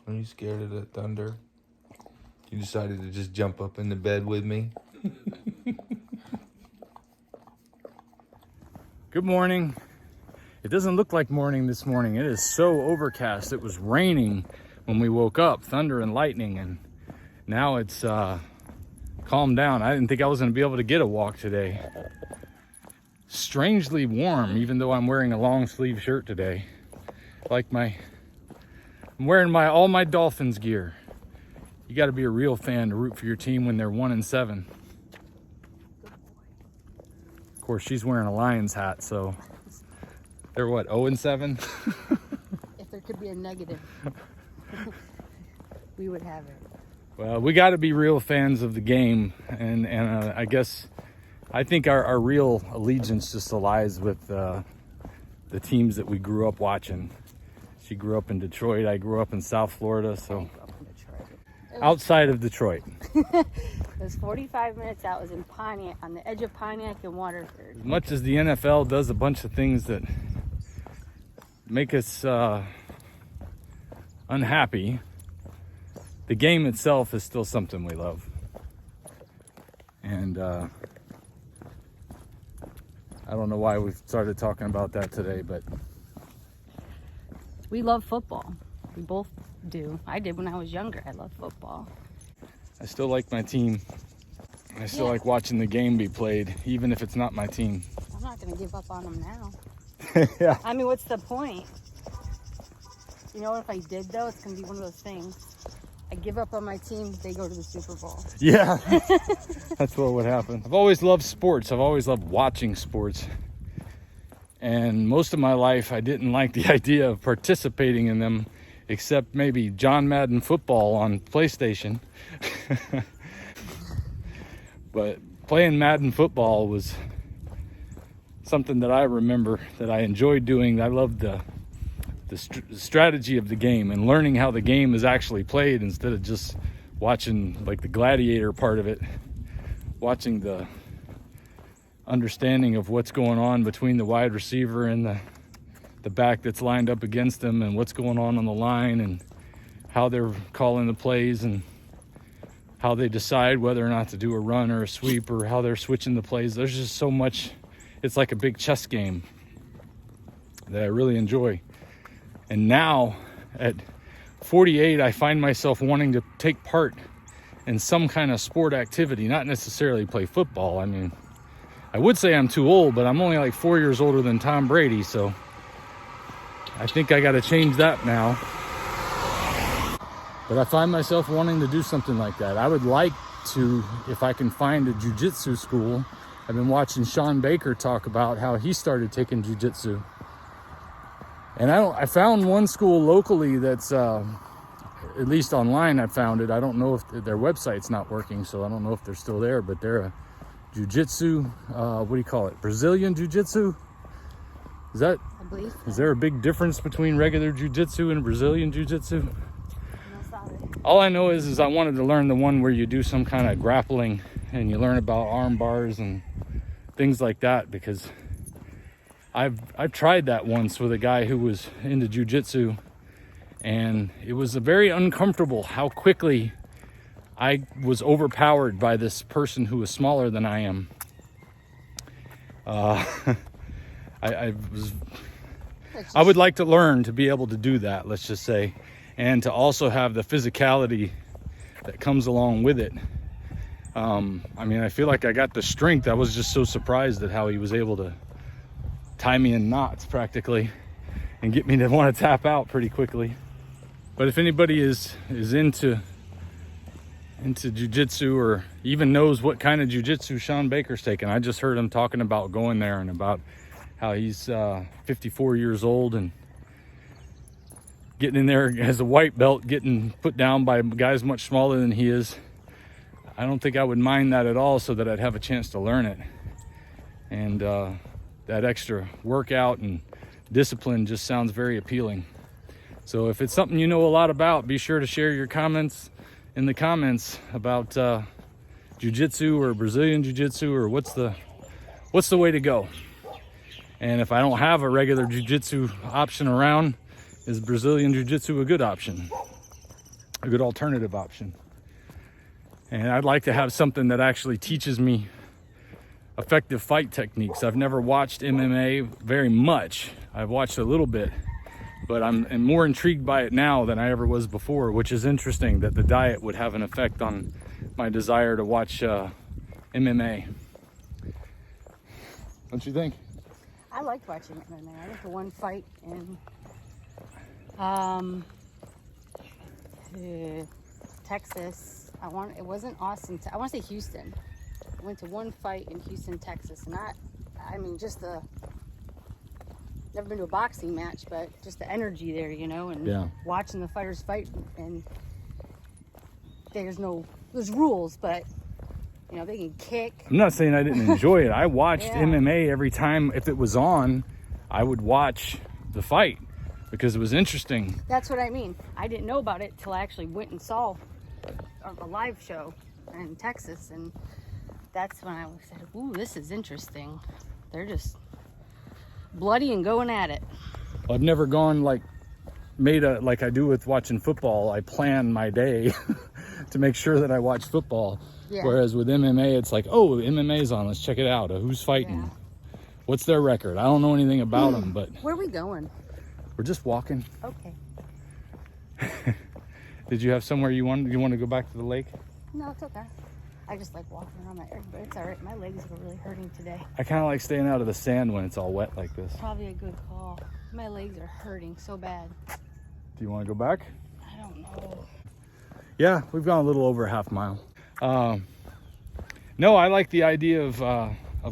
Are you scared of the thunder? You decided to just jump up in the bed with me? Good morning. It doesn't look like morning this morning. It is so overcast. It was raining when we woke up, thunder and lightning, and now it's calmed down. I didn't think I was going to be able to get a walk today. Strangely warm, even though I'm wearing a long sleeve shirt today. I'm wearing all my Dolphins gear. You got to be a real fan to root for your team when they're 1-7. Of course, she's wearing a Lions hat, so they're what, 0-7? If there could be a negative, we would have it. Well, we got to be real fans of the game, and I think our real allegiance just lies with the teams that we grew up watching. She grew up in Detroit. I grew up in South Florida, so outside of Detroit. It was 45 minutes out. It was in Pontiac, on the edge of Pontiac and Waterford. As much as the NFL does a bunch of things that make us unhappy, the game itself is still something we love. And I don't know why we started talking about that today, but We love football. We both do. I did when I was younger. I love football. I still like my team. I still like watching the game be played, even if it's not my team. I'm not going to give up on them now. Yeah. I mean, what's the point? You know what, if I did, though, it's going to be one of those things. I give up on my team, they go to the Super Bowl. Yeah, that's what would happen. I've always loved sports. I've always loved watching sports. And most of my life, I didn't like the idea of participating in them, except maybe John Madden football on PlayStation. But playing Madden football was something that I remember that I enjoyed doing. I loved the strategy of the game and learning how the game is actually played instead of just watching like the gladiator part of it, watching the understanding of what's going on between the wide receiver and the back that's lined up against them, and what's going on the line, and how they're calling the plays, and how they decide whether or not to do a run or a sweep, or how they're switching the plays. There's just so much. It's like a big chess game that I really enjoy. And now at 48, I find myself wanting to take part in some kind of sport activity, not necessarily play football. I mean, I would say I'm too old, but I'm only like 4 years older than Tom Brady, so I think I got to change that now. But I find myself wanting to do something like that. I would like to, if I can find a jiu-jitsu school. I've been watching Sean Baker talk about how he started taking jiu-jitsu. And I found one school locally that's, at least online I found it. I don't know if their website's not working, so I don't know if they're still there, but they're a jiu-jitsu, what do you call it? Brazilian jiu-jitsu? I believe so. Is there a big difference between regular jiu-jitsu and Brazilian jiu-jitsu? No, sorry. All I know is I wanted to learn the one where you do some kind of grappling and you learn about arm bars and things like that, because I've tried that once with a guy who was into jiu-jitsu, and it was very uncomfortable how quickly I was overpowered by this person who was smaller than I am. I would like to learn to be able to do that, let's just say, and to also have the physicality that comes along with it. I mean, I feel like I got the strength. I was just so surprised at how he was able to tie me in knots practically and get me to want to tap out pretty quickly. But if anybody is into jiu-jitsu, or even knows what kind of jiu-jitsu Sean Baker's taking, I just heard him talking about going there and about how he's 54 years old and getting in there as a white belt, getting put down by guys much smaller than he is. I don't think I would mind that at all, so that I'd have a chance to learn it. And that extra workout and discipline just sounds very appealing. So if it's something you know a lot about, be sure to share your comments in the comments about jiu-jitsu or Brazilian jiu-jitsu, or what's the way to go. And if I don't have a regular jiu-jitsu option around, is Brazilian jiu-jitsu a good option? a good alternative option. And I'd like to have something that actually teaches me effective fight techniques. I've never watched MMA very much. I've watched a little bit, but I'm more intrigued by it now than I ever was before, which is interesting that the diet would have an effect on my desire to watch MMA. Don't you think? I liked watching MMA. I went to one fight in Texas. It wasn't Austin. I want to say Houston. I went to one fight in Houston, Texas, and I mean, just never been to a boxing match, but just the energy there, you know, and watching the fighters fight, and there's rules, but you know, they can kick. I'm not saying I didn't enjoy it. I watched MMA every time. If it was on, I would watch the fight because it was interesting. That's what I mean. I didn't know about it till I actually went and saw a live show in Texas, and that's when I said, ooh, this is interesting. They're just bloody and going at it. I've never gone like I do with watching football. I plan my day to make sure that I watch football. Yeah. Whereas with MMA, it's like, oh, MMA's on, let's check it out. Who's fighting? Yeah. What's their record? I don't know anything about them, but where are we going? We're just walking. Okay. Did you have somewhere you want to go back to the lake? No, it's okay. I just like walking around my area, but it's all right. My legs are really hurting today. I kind of like staying out of the sand when it's all wet like this. Probably a good call. My legs are hurting so bad. Do you want to go back? I don't know. Yeah, we've gone a little over a half mile. No, I like the idea of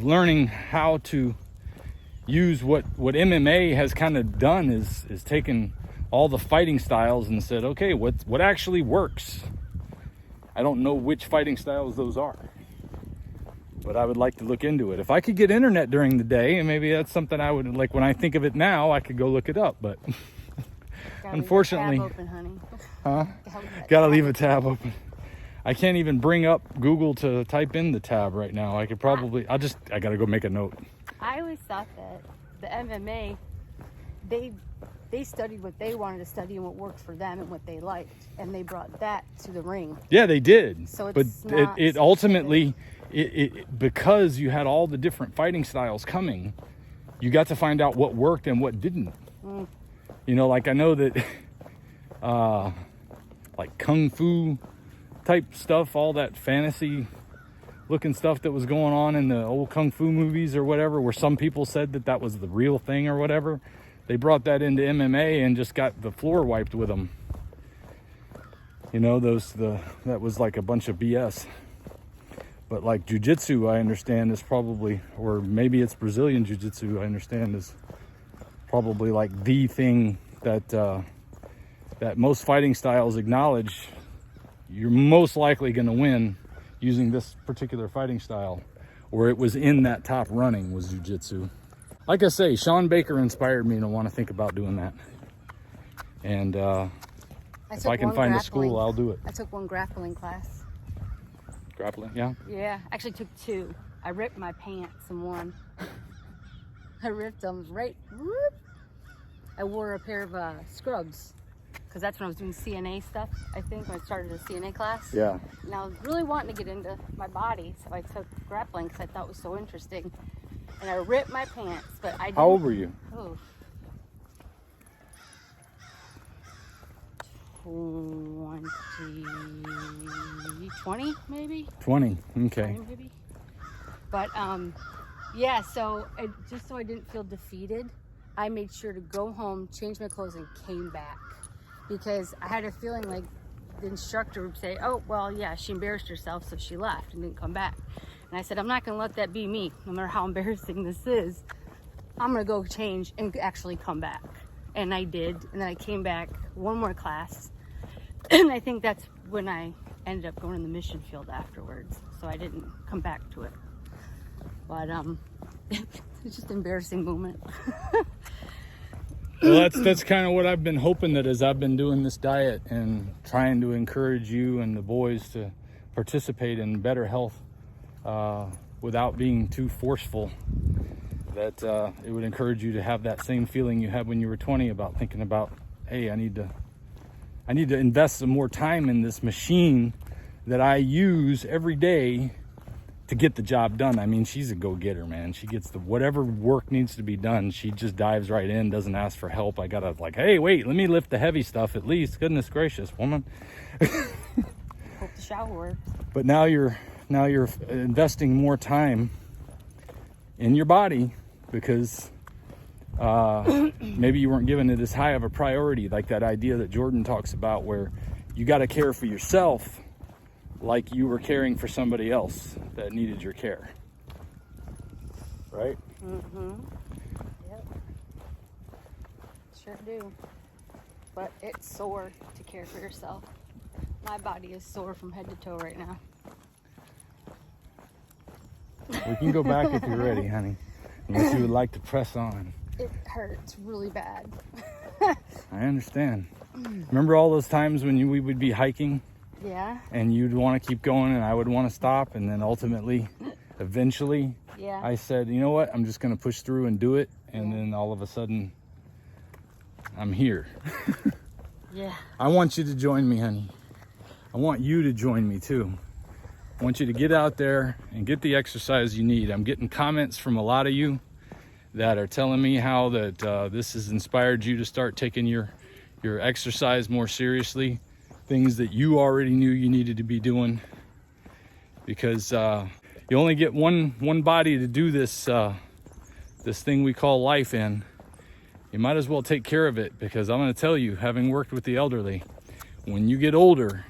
learning how to use what MMA has kind of done is taken all the fighting styles and said, okay, what actually works? I don't know which fighting styles those are, but I would like to look into it. If I could get internet during the day, and maybe that's something I would like. When I think of it now, I could go look it up, but unfortunately, leave a tab open, honey. Gotta leave a tab open. I can't even bring up Google to type in the tab right now. I could probably, I gotta go make a note. I always thought that the MMA, they studied what they wanted to study and what worked for them and what they liked, and they brought that to the ring. Yeah, they did. So it's but not it ultimately, because you had all the different fighting styles coming, you got to find out what worked and what didn't. You know, like I know that, like kung fu type stuff, all that fantasy looking stuff that was going on in the old kung fu movies or whatever, where some people said that was the real thing or whatever. They brought that into MMA and just got the floor wiped with them. You know, that was like a bunch of BS. But like Jiu-Jitsu, I understand is probably, or maybe it's Brazilian Jiu-Jitsu, I understand is probably like the thing that most fighting styles acknowledge. You're most likely going to win using this particular fighting style, or it was in that top running was Jiu-Jitsu. Like I say, Sean Baker inspired me to want to think about doing that. And if I can find a school, I'll do it. I took one grappling class. Grappling, yeah? Yeah, actually took two. I ripped my pants in one. I ripped them right. Whoop. I wore a pair of scrubs, because that's when I was doing CNA stuff, I think, when I started a CNA class. Yeah. And I was really wanting to get into my body, so I took grappling because I thought it was so interesting. And I ripped my pants, but I didn't. How old were you? Oh. 20 maybe? 20, okay. 20 maybe. But, yeah, so just so I didn't feel defeated, I made sure to go home, change my clothes, and came back. Because I had a feeling like the instructor would say, oh, well, yeah, she embarrassed herself, so she left and didn't come back. And I said, I'm not going to let that be me, no matter how embarrassing this is. I'm going to go change and actually come back. And I did. And then I came back one more class. And I think that's when I ended up going in the mission field afterwards. So I didn't come back to it. But it's just an embarrassing moment. Well, that's kind of what I've been hoping, that as I've been doing this diet and trying to encourage you and the boys to participate in better health without being too forceful, that it would encourage you to have that same feeling you had when you were 20 about thinking about, hey, I need I need to invest some more time in this machine that I use every day to get the job done. I mean, she's a go-getter, man. She gets whatever work needs to be done. She just dives right in, doesn't ask for help. I gotta like, hey, wait, let me lift the heavy stuff at least. Goodness gracious, woman. Hope the shower works. But now you're investing more time in your body because maybe you weren't giving it as high of a priority, like that idea that Jordan talks about, where you got to care for yourself like you were caring for somebody else that needed your care. Right? Mm-hmm. Yep. Sure do. But it's sore to care for yourself. My body is sore from head to toe right now. We can go back if you're ready, honey. Unless you would like to press on. It hurts really bad. I understand. Remember all those times when we would be hiking? Yeah. And you'd want to keep going and I would want to stop, and then ultimately, eventually, yeah. I said, you know what, I'm just going to push through and do it, and then all of a sudden, I'm here. Yeah. I want you to join me, honey. I want you to join me too. I want you to get out there and get the exercise you need. I'm getting comments from a lot of you that are telling me how that this has inspired you to start taking your exercise more seriously. Things that you already knew you needed to be doing, because you only get one body to do this this thing we call life in. You might as well take care of it, because I'm going to tell you, having worked with the elderly, when you get older,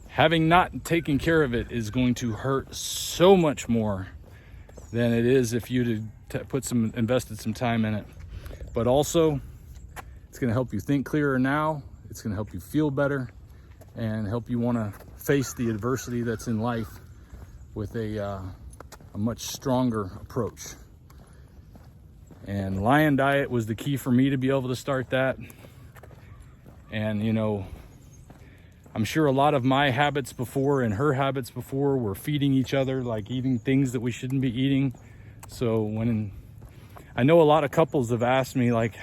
having not taken care of it is going to hurt so much more than it is if you'd invested some time in it. But also, it's going to help you think clearer now. It's going to help you feel better and help you want to face the adversity that's in life with a much stronger approach. And Lion Diet was the key for me to be able to start that. And, you know, I'm sure a lot of my habits before and her habits before were feeding each other, like eating things that we shouldn't be eating. So I know a lot of couples have asked me, like,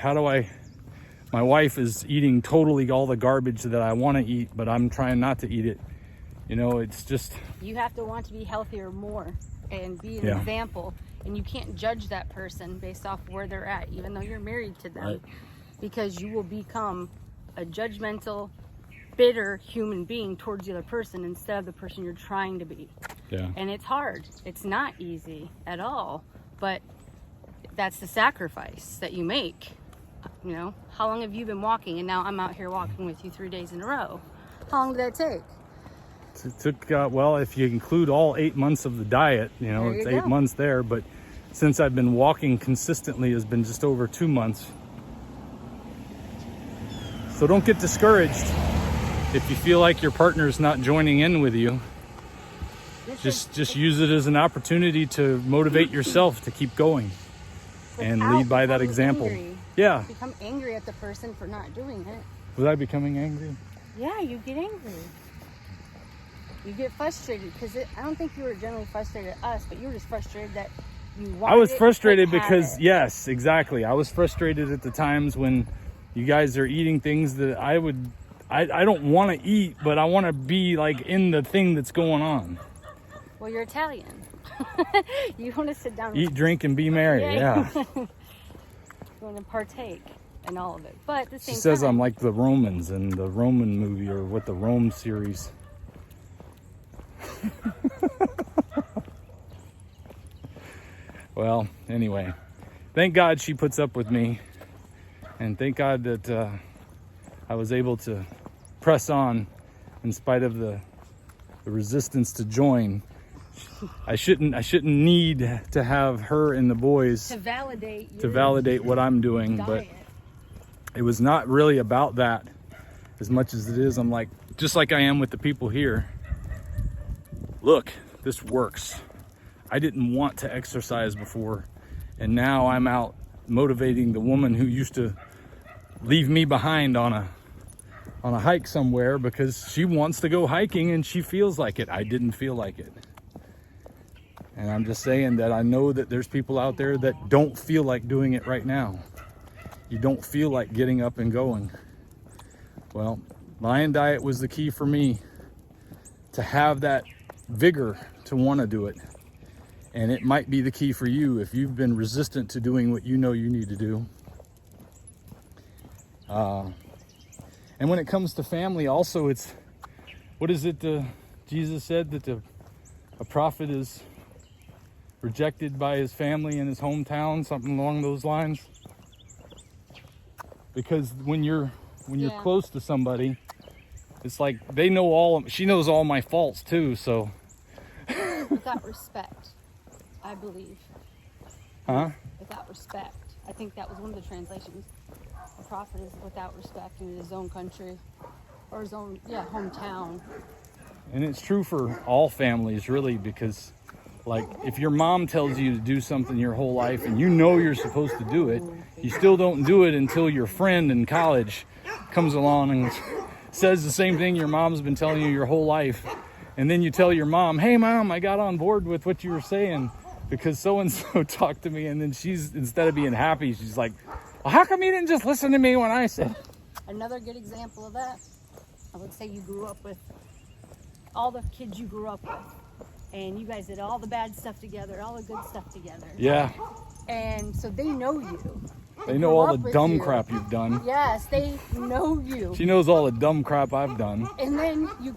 my wife is eating totally all the garbage that I want to eat, but I'm trying not to eat it. You know, it's just... You have to want to be healthier more and be an example. And you can't judge that person based off where they're at, even though you're married to them. Right. Because you will become a judgmental, bitter human being towards the other person instead of the person you're trying to be. Yeah. And it's hard. It's not easy at all. But that's the sacrifice that you make. You know, how long have you been walking? And now I'm out here walking with you 3 days in a row. How long did that take? It took, well, if you include all 8 months of the diet, you know, it's 8 months there. But since I've been walking consistently, has been just over 2 months. So don't get discouraged if you feel like your partner's not joining in with you. Just use it as an opportunity to motivate yourself to keep going and lead by that example. Angry. Yeah. Become angry at the person for not doing it. Was I becoming angry? Yeah, you get angry. You get frustrated because I don't think you were generally frustrated at us, but you were just frustrated that you wanted. I was frustrated because, it. yes, exactly. I was frustrated at the times when you guys are eating things that I don't want to eat, but I want to be like in the thing that's going on. Well, you're Italian. You want to sit down, eat, drink, and be merry. Yeah. You want to partake in all of it, but at the same time, she says I'm like the Romans in the Roman movie, or what, the Rome series. Well, anyway, thank God she puts up with me, and thank God that I was able to press on in spite of the resistance to join. I shouldn't need to have her and the boys to validate what I'm doing, diet. But it was not really about that as much as it is. I'm like, just like I am with the people here. Look, this works. I didn't want to exercise before, and now I'm out motivating the woman who used to leave me behind on a hike somewhere because she wants to go hiking and she feels like it. I didn't feel like it. And I'm just saying that I know that there's people out there that don't feel like doing it right now. You don't feel like getting up and going. Well, Lion diet was the key for me to have that vigor to want to do it. And it might be the key for you if you've been resistant to doing what you know you need to do. And when it comes to family also, it's, what is it Jesus said, that a prophet is rejected by his family in his hometown, something along those lines. Because when you're close to somebody, it's like they know she knows all my faults too, so. Without respect, I believe. Huh? Without respect. I think that was one of the translations. A prophet is without respect in his own country or his own, hometown. And it's true for all families, really, because like if your mom tells you to do something your whole life and you know you're supposed to do it, you still don't do it until your friend in college comes along and says the same thing your mom's been telling you your whole life. And then you tell your mom, hey mom, I got on board with what you were saying because so-and-so talked to me. And then she's, instead of being happy, she's like, well, how come you didn't just listen to me when I said? Another good example of that, I would say you grew up with all the kids you grew up with. And you guys did all the bad stuff together, all the good stuff together. Yeah. And so they know you. They know all the dumb crap you've done. Yes, they know you. She knows all the dumb crap I've done. And then you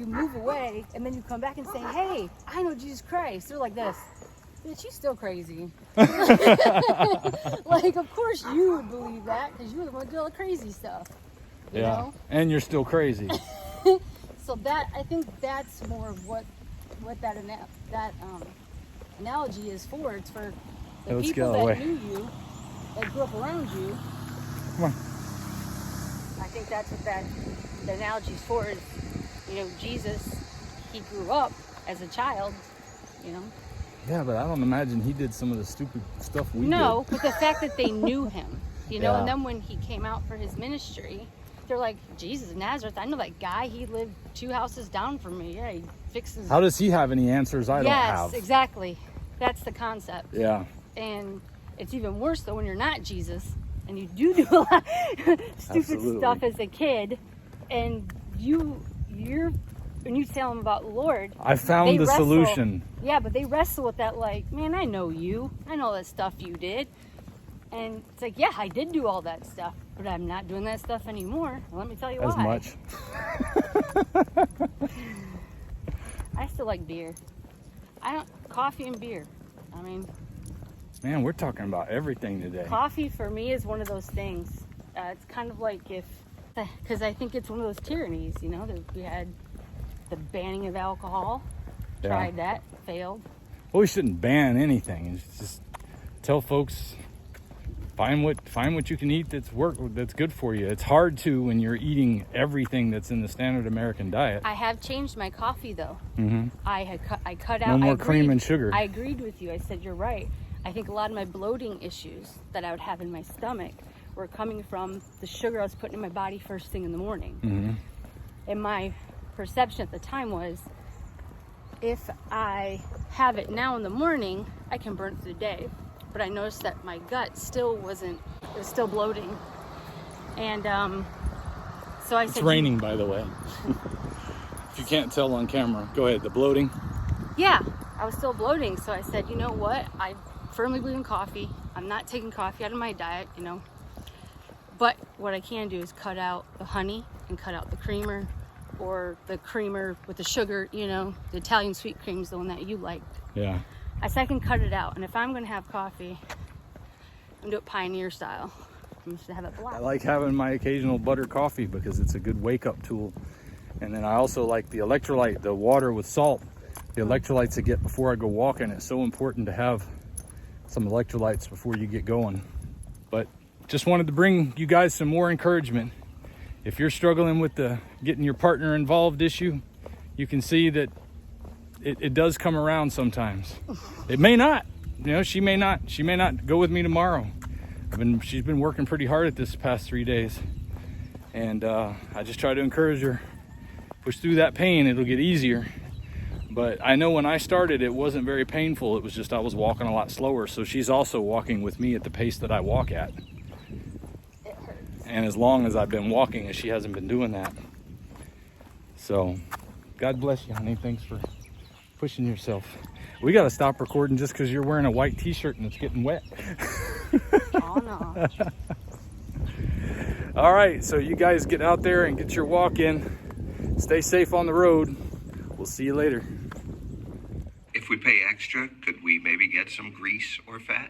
move away, and then you come back and say, hey, I know Jesus Christ. They're like this. Bitch, she's still crazy. Like, of course you would believe that, because you were the one who did all the crazy stuff. You know? And you're still crazy. So that, I think that's more of what that analogy is for. It's for the people that knew you, that grew up around you. Come on. I think that's what the analogy is for. Is, Jesus, he grew up as a child, Yeah, but I don't imagine he did some of the stupid stuff we did. No, but the fact that they knew him, and then when he came out for his ministry, they're like, Jesus of Nazareth, I know that guy. He lived 2 houses down from me. Yeah, he fixes. How does he have any answers I don't have? Yes, exactly. That's the concept. Yeah. And it's even worse though when you're not Jesus and you do a lot of stupid stuff as a kid, and when you tell them about the Lord, I found the solution. Yeah, but they wrestle with that like, man, I know you. I know that stuff you did. And it's like, yeah, I did do all that stuff, but I'm not doing that stuff anymore. Let me tell you why. As much. I still like beer. Coffee and beer. I mean, man, we're talking about everything today. Coffee for me is one of those things. It's kind of like because I think it's one of those tyrannies, that we had the banning of alcohol. Yeah. Tried that, failed. Well, we shouldn't ban anything. It's just tell folks, find what you can eat that's good for you. It's hard to when you're eating everything that's in the standard American diet. I have changed my coffee though. Mm-hmm. I cut out. No more cream and sugar. I agreed with you. I said you're right. I think a lot of my bloating issues that I would have in my stomach were coming from the sugar I was putting in my body first thing in the morning. Mm-hmm. And my perception at the time was, if I have it now in the morning, I can burn through the day. But I noticed that my gut still was still bloating. And so I said... It's raining, by the way. If you can't tell on camera, go ahead, the bloating. Yeah, I was still bloating. So I said, you know what? I firmly believe in coffee. I'm not taking coffee out of my diet, But what I can do is cut out the honey and cut out the creamer, or the creamer with the sugar, the Italian sweet cream is the one that you like. Yeah. I said I can cut it out, and if I'm going to have coffee, I'm going to do it pioneer style. I'm just going to have it black. I like having my occasional butter coffee because it's a good wake-up tool. And then I also like the electrolyte, the water with salt. The electrolytes I get before I go walking. It's so important to have some electrolytes before you get going. But just wanted to bring you guys some more encouragement. If you're struggling with the getting your partner involved issue, you can see that it does come around sometimes. It may not, she may not go with me tomorrow. She's been working pretty hard at this past 3 days. And I just try to encourage her, push through that pain, it'll get easier. But I know when I started, it wasn't very painful. It was just I was walking a lot slower. So she's also walking with me at the pace that I walk at. It hurts. And as long as I've been walking, she hasn't been doing that. So God bless you, honey. Thanks for pushing yourself. We got to stop recording just because you're wearing a white t-shirt and it's getting wet. Oh no. All right, so you guys get out there and get your walk in. Stay safe on the road. We'll see you later. If we pay extra, could we maybe get some grease or fat?